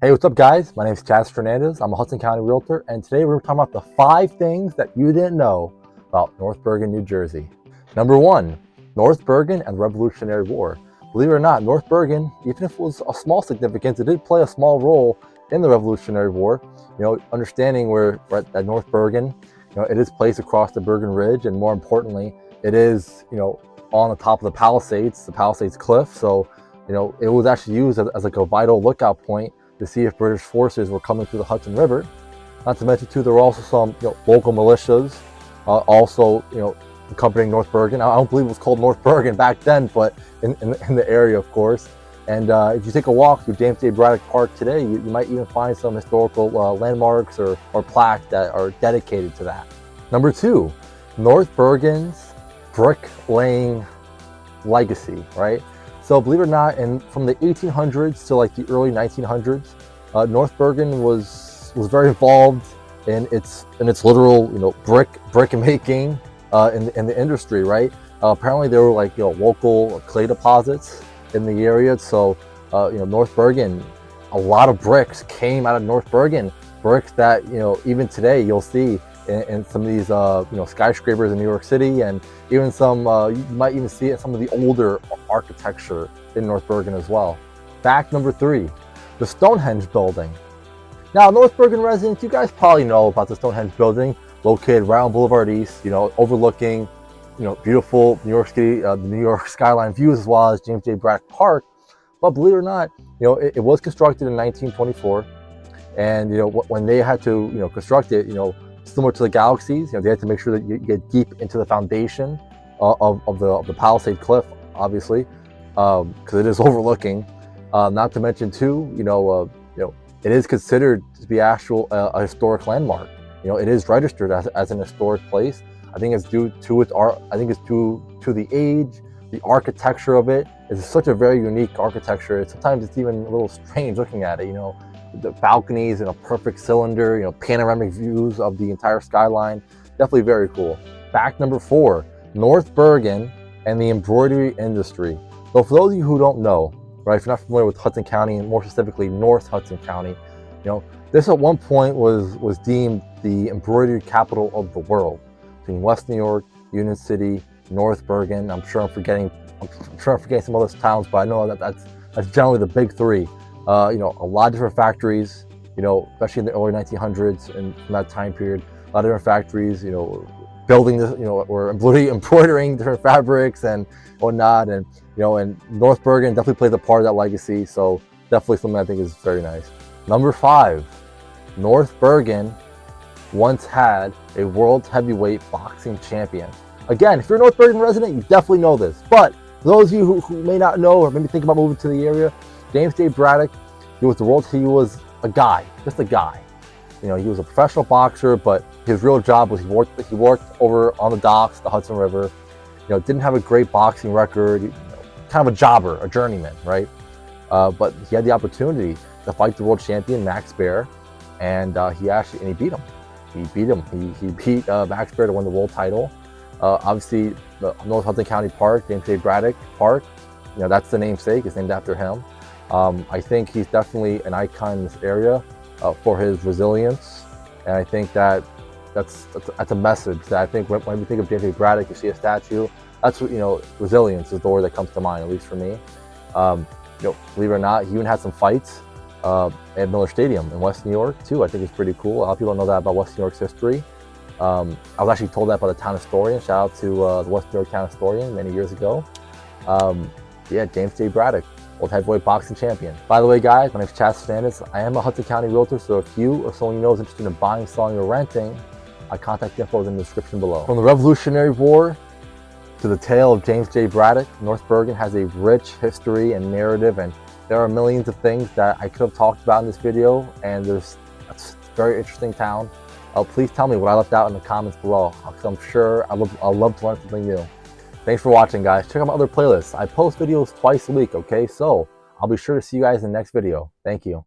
Hey, what's up guys? My name is Chaz Fernandez. I'm a Hudson County realtor, and today we're talking about the 5 things that you didn't know about North Bergen, New Jersey. Number 1, North Bergen and the Revolutionary War. Believe it or not, North Bergen, even if it was a small significance, it did play a small role in the Revolutionary War. Understanding where at North Bergen, it is placed across the Bergen Ridge, and more importantly, it is, on the top of the Palisades cliff. So, it was actually used as like a vital lookout point to see if British forces were coming through the Hudson River. Not to mention too, there were also some local militias also accompanying North Bergen. I don't believe it was called North Bergen back then, but in the area, of course. And if you take a walk through James J. Braddock Park today, you might even find some historical landmarks or plaques that are dedicated to that. Number 2, North Bergen's bricklaying legacy, right? So believe it or not, from the 1800s to like the early 1900s, North Bergen was very involved in its literal brick making in the industry, right? Apparently there were like local clay deposits in the area, so North Bergen, a lot of bricks came out of North Bergen, bricks that even today you'll see in some of these skyscrapers in New York City, and even some you might even see it in some of the older architecture in North Bergen as well. Fact number 3, the Stonehenge building. Now, North Bergen residents, you guys probably know about the Stonehenge building, located right on Boulevard East, overlooking beautiful New York City, the New York skyline views, as well as James J. Braddock Park. But believe it or not, it was constructed in 1924, and when they had to construct it, similar to the Galaxies, they had to make sure that you get deep into the foundation of the Palisade Cliff, obviously, because it is overlooking. Not to mention too, it is considered to be a historic landmark. It is registered as an historic place. I think it's due to its art. I think it's due to the age, the architecture of it. It's such a very unique architecture. Sometimes it's even a little strange looking at it. The balconies in a perfect cylinder, panoramic views of the entire skyline. Definitely very cool. Fact number 4, North Bergen and the embroidery industry. So for those of you who don't know, right, if you're not familiar with Hudson County, and more specifically North Hudson County, this at one point was deemed the embroidery capital of the world. Between West New York, Union City, North Bergen. I'm sure I'm forgetting some other towns, but I know that's generally the big 3. A lot of different factories, especially in the early 1900s and from that time period, a lot of different factories, building this, or embroidering different fabrics and whatnot. And, and North Bergen definitely plays a part of that legacy. So definitely something I think is very nice. Number 5, North Bergen once had a world heavyweight boxing champion. Again, if you're a North Bergen resident, you definitely know this. But for those of you who may not know, or maybe think about moving to the area, James J. Braddock, he was a guy, just a guy. He was a professional boxer, but his real job was he worked over on the docks, the Hudson River. Didn't have a great boxing record, kind of a jobber, a journeyman, right? But he had the opportunity to fight the world champion Max Baer, and he beat him. He beat Max Baer to win the world title. Obviously, the North Hudson County Park, James J. Braddock Park, that's the namesake. It's named after him. I think he's definitely an icon in this area for his resilience, and I think that's a message that I think when we think of James J. Braddock, you see a statue. That's what resilience is the word that comes to mind, at least for me. Believe it or not, he even had some fights at Miller Stadium in West New York too. I think it's pretty cool. A lot of people don't know that about West New York's history. I was actually told that by the town historian. Shout out to the West New York town historian many years ago. James J. Braddock, world heavyweight boxing champion. By the way, guys, my name is Chaz Fernandez. I am a Hudson County realtor, so if you or someone you know is interested in buying, selling, or renting, my contact info is in the description below. From the Revolutionary War to the tale of James J. Braddock, North Bergen has a rich history and narrative, and there are millions of things that I could have talked about in this video, and it's a very interesting town. Please tell me what I left out in the comments below, because I'm sure I'll love to learn something new. Thanks for watching, guys. Check out my other playlists. I post videos twice a week, okay? So I'll be sure to see you guys in the next video. Thank you.